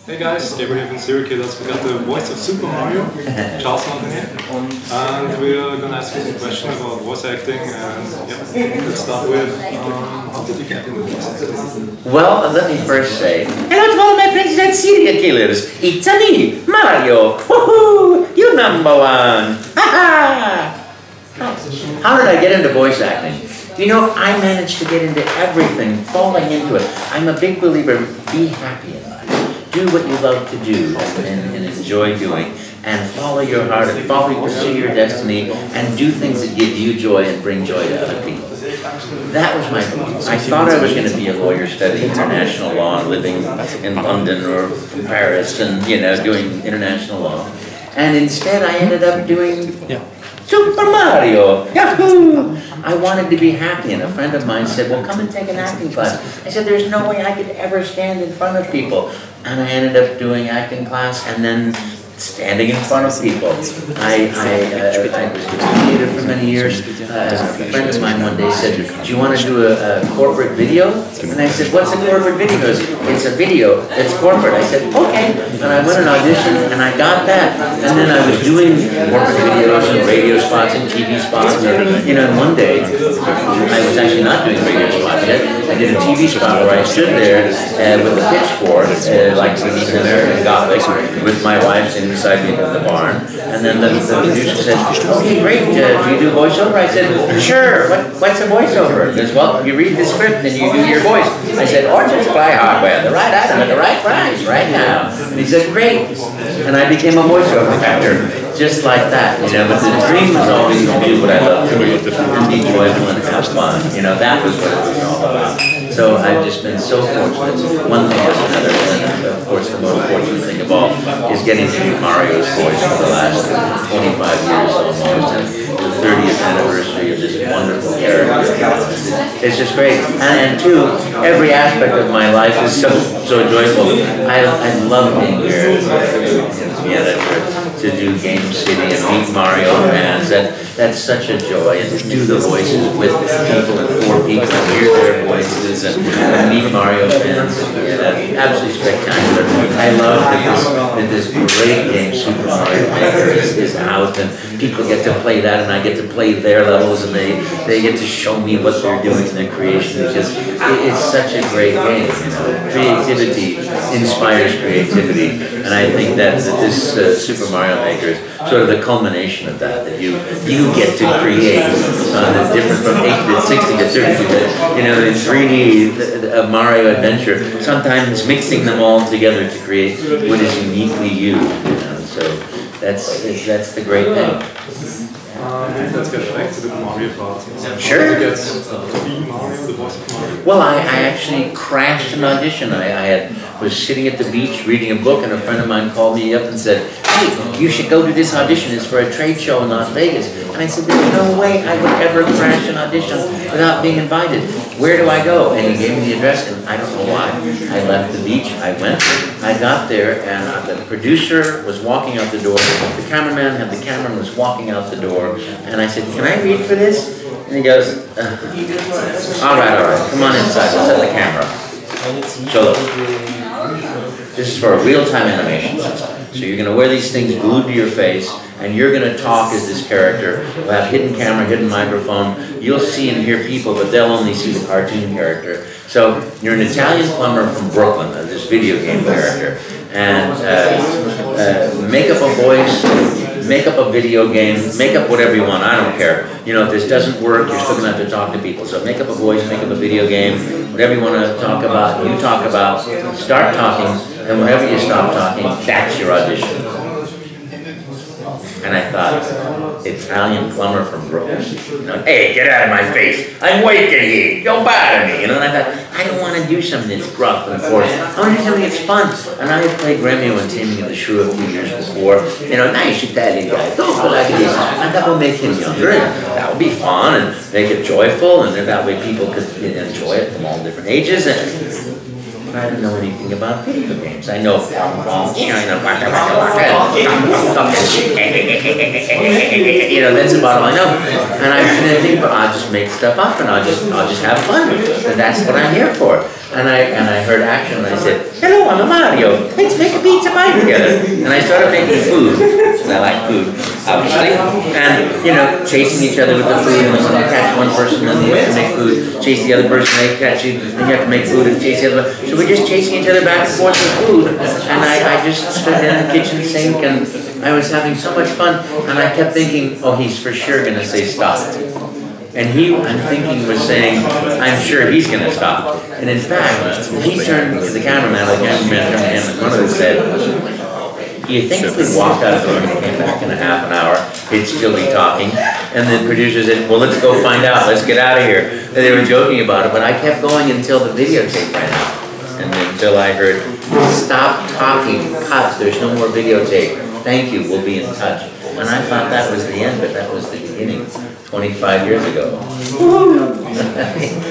Hey guys, Gabriel here from Serial Killers. We got the voice of Super Mario, Charles Martinet, and we're gonna ask you some questions about voice acting. And yeah, let's start with how did you get into voice acting? Well, let me first say hello to all my friends at Serial Killers. It's me, Mario. Woohoo! You number one. Ha How did I get into voice acting? You know, I managed to get into everything, falling into it. I'm a big believer, be happy in life. Do what you love to do and enjoy doing, and follow your heart and pursue your destiny, and do things that give you joy and bring joy to other people. That was my belief. I thought I was going to be a lawyer studying international law and living in London or Paris and, you know, doing international law. And instead I ended up doing Super Mario! Yahoo! I wanted to be happy, and a friend of mine said, well, come and take an acting class. I said, there's no way I could ever stand in front of people. And I ended up doing acting class and then standing in front of people. I was a theater for many years. A friend of mine one day said, do you want to do a corporate video? And I said, what's a corporate video? He goes, it's a video, it's corporate. I said, okay. And I went and auditioned, and I got that. And then I was doing corporate videos and radio spots and TV spots. And, you know, one day, I was actually not doing radio spots yet. I did a TV spot where I stood there with a pitchfork, like an American Gothic, with my wife inside the barn, and then the producer said, okay, great, do you do voiceover? I said, sure, what's a voiceover? He says, well, you read the script and you do your voice. I said, or just buy hardware, the right item at the right price, right now. And he said, great. And I became a voiceover actor, just like that, you know, but the dream was always to do what I love to do, and be joyful and have fun, you know, that was what it was all about. So I've just been so fortunate, one thing after another, and of course the most fortunate thing of all is getting to do Mario's voice for the last 25 years almost, and the 30th anniversary of this wonderful character. It's just great. And two, every aspect of my life is so joyful. I love being here in Vienna to do Game City and meet Mario fans. That's such a joy, and to do the voices with people and for people and hear their voices and meet Mario fans. Yeah, absolutely spectacular. I love that this great game, Super Mario Maker, is out, and people get to play that, and I get to play their levels, and they get to show me what they're doing in their creation. It's such a great game. You know, creativity inspires creativity, and I think that this Super Mario Maker is sort of the culmination of that. That you get to create that's different from 8-bit, 60-bit, 32-bit, you know, the 3D Mario adventure. Sometimes mixing them all together to create what is uniquely you. You know, so that's the great thing. Let's get back to the Mario part. Sure. To get to be Mario, the voice of Mario. Well, I actually crashed an audition. I was sitting at the beach reading a book, and a friend of mine called me up and said, hey, you should go to this audition. It's for a trade show in Las Vegas. And I said, there's no way I would ever crash an audition without being invited. Where do I go? And he gave me the address, and I don't know why. I left the beach, I went, I got there, and the producer was walking out the door. The cameraman had the camera and was walking out the door. And I said, can I read for this? And he goes, all right, come on inside, let's set the camera. So look, this is for a real-time animation system. So you're going to wear these things glued to your face, and you're going to talk as this character. We'll have hidden camera, hidden microphone. You'll see and hear people, but they'll only see the cartoon character. So you're an Italian plumber from Brooklyn, this video game character, and make up a voice, make up a video game, make up whatever you want, I don't care. You know, if this doesn't work, you're still going to have to talk to people. So make up a voice, make up a video game, whatever you want to talk about, you talk about, start talking, and whenever you stop talking, that's your audition. And I thought, Italian plumber from Brooklyn. You know, hey, get out of my face. I'm waiting here. Don't bother me. You know, and I thought, I don't want to do something that's gruff and forced. I want to do something that's fun. And I had played Romeo and Taming of the Shrew a few years before. You know, nice Italian guy. Don't go like this. I thought we'll make him younger, and that would be fun, and make it joyful, and that way people could enjoy it from all different ages. And I didn't know anything about video games. I know you know, that's about all I know. And I didn't think, but I'll just make stuff up, and I'll just have fun. And that's what I'm here for. And I heard action, and I said, hello, I'm a Mario. Let's make a pizza pie together. And I started making food, because I like food, obviously. And, you know, chasing each other with the food, and you catch one person, and you have to make food, chase the other person, they catch you, and you have to make food and chase the other. So we're just chasing each other back and forth with food. And I just stood in the kitchen sink, and I was having so much fun. And I kept thinking, oh, he's for sure going to say stop. And he, I'm thinking, was saying, I'm sure he's going to stop. And in fact, he turned to the cameraman, turned to him, and one of them said, do you think if we walked out of the room and came back in a half an hour, he'd still be talking? And the producer said, well, let's go find out. Let's get out of here. And they were joking about it, but I kept going until the videotape ran out. And until I heard, stop talking, cut, there's no more videotape. Thank you, we'll be in touch. And I thought that was the end, but that was the beginning. 25 years ago.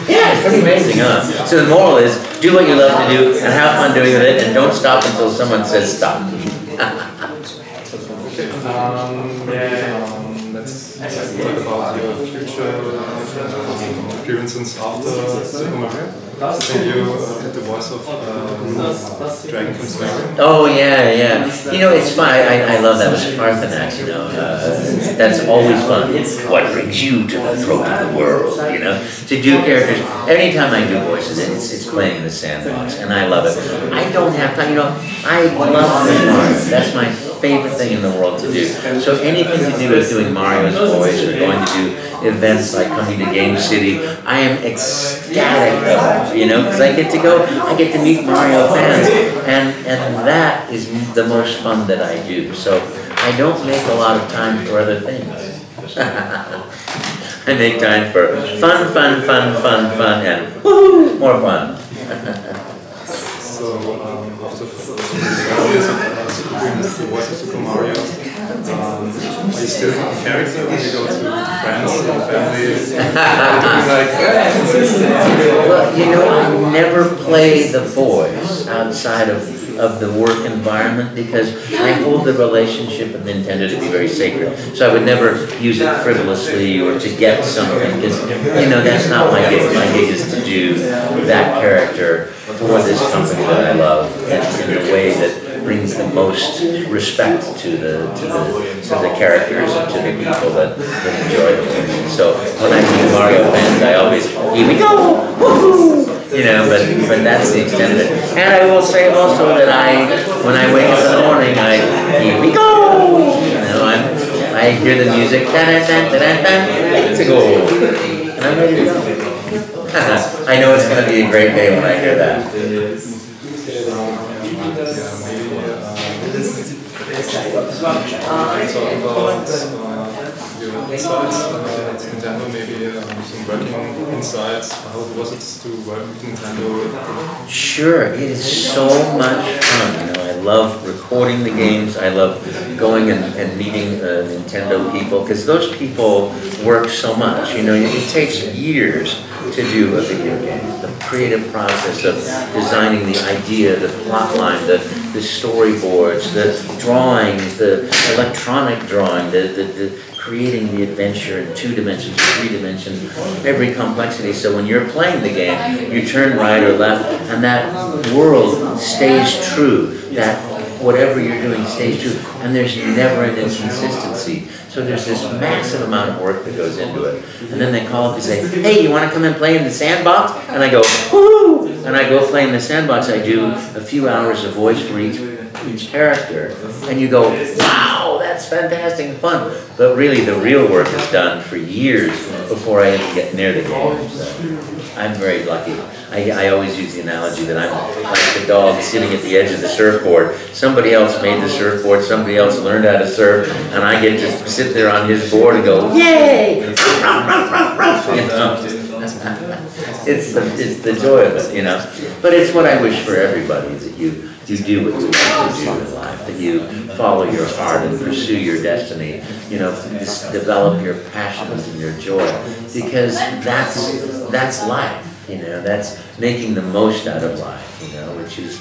Yeah, it's pretty amazing, huh? So the moral is, do what you love to do and have fun doing it, and don't stop until someone says stop. Let's talk about your future appearances after Super Mario. I think you did the voice of Dragon from Skyrim. Oh yeah, yeah. You know, it's fun. I love that with Paarthurnax. You know, that's always fun. It's what brings you to the throat of the world. You know, to do characters. Anytime I do voices, it's playing in the sandbox, and I love it. I don't have time. You know, I love Mario. That's my favorite thing in the world to do. So anything to do with doing Mario's voice or going to do events like coming to Game City, I am ecstatic about, you know, because I get to go, I get to meet Mario fans, and that is the most fun that I do. So I don't make a lot of time for other things. I make time for fun, and woohoo, more fun. So after 4 years of the voice of Super Mario, are you still a character when you go to friends and family? Well, you know, I never play the voice outside of the work environment because I hold the relationship with Nintendo to be very sacred. So I would never use it frivolously or to get something because, you know, that's not my gig. My gig is to do that character for this company that I love and in a way that brings the most respect to the characters and to the people that enjoy the movie. So when I meet Mario fans, I always, here we go, woohoo! You know, but that's the extent of it. And I will say also that when I wake up in the morning, here we go! You know, I hear the music, let's go! And I'm ready to go. I know it's going to be a great day when I hear that. Talk about your insights at Nintendo, maybe some working insights. How was it to work with Nintendo? Sure, it is so much fun. You know, I love recording the games. I love going and meeting Nintendo people because those people work so much. You know, it takes years to do a video game. The creative process of designing the idea, the plot line, the storyboards, the drawings, the electronic drawing, the creating the adventure in 2 dimensions, 3 dimensions, every complexity. So when you're playing the game, you turn right or left, and that world stays true. That whatever you're doing stays true, and there's never an inconsistency. So there's this massive amount of work that goes into it. And then they call up and say, hey, you want to come and play in the sandbox? And I go, woo! And I go play in the sandbox. I do a few hours of voice for each character. And you go, wow, that's fantastic and fun. But really, the real work is done for years before I even get near the game. So I'm very lucky. I always use the analogy that I'm like the dog sitting at the edge of the surfboard. Somebody else made the surfboard, somebody else learned how to surf, and I get to sit there on his board and go, yay! You know? It's the joy of it, you know. But it's what I wish for everybody, is that you do what you want to do in life, that you follow your heart and pursue your destiny, you know, develop your passions and your joy, because that's life. You know, that's making the most out of life, you know, which is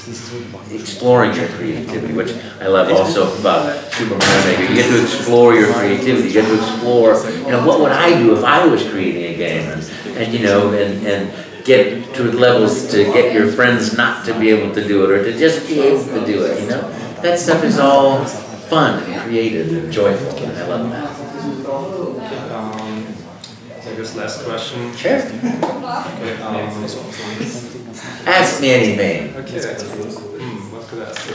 exploring your creativity, which I love also about Super Mario Maker. You get to explore your creativity, you get to explore, you know, what would I do if I was creating a game, and you know, and get to levels to get your friends not to be able to do it or to just be able to do it, you know? That stuff is all fun and creative and joyful, and I love that. I guess last question. Sure. Okay, Ask me anything. okay. What could I ask you?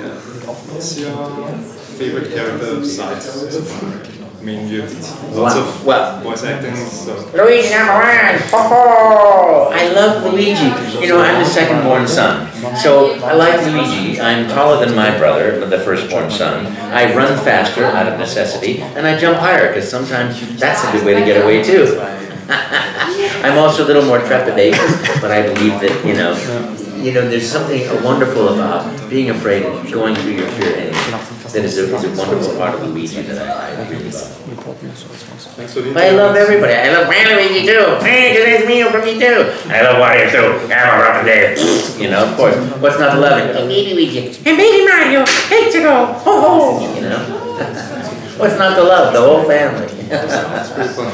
Yeah. What's your favorite character besides Super Mario? I mean, you did lots of voice acting, so... Luigi #1! Ho ho! I love Luigi. You know, I'm the second-born son. So, I like Luigi. I'm taller than my brother, the first-born son. I run faster out of necessity, and I jump higher, because sometimes that's a good way to get away, too. I'm also a little more trepidatious, but I believe that, you know, there's something wonderful about being afraid and going through your fear anyway. That is a wonderful part of Luigi that I really love. But I love everybody. I love Luigi too. Hey, today's meal for me too. I love Wario too. Have a rough day. You know, of course. What's not to love it? And baby Luigi. And baby Mario. Hey, to go. Ho ho. You know. What's not to love? The whole family. That's pretty fun.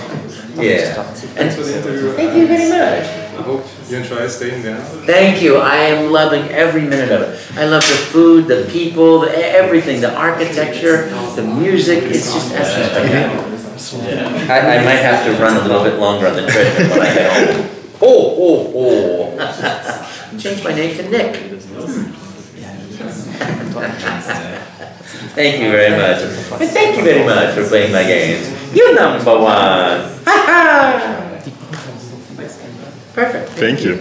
Yeah. Thanks for the interview. Thank you very much. I hope you enjoy staying there. Thank you. I am loving every minute of it. I love the food, the people, everything, the architecture, the music. It's just spectacular. I might have to run a little bit longer on the treadmill when I get home. Oh. Change my name to Nick. Thank you very much. And thank you very much for playing my games. You're #1. Perfect. Thank you.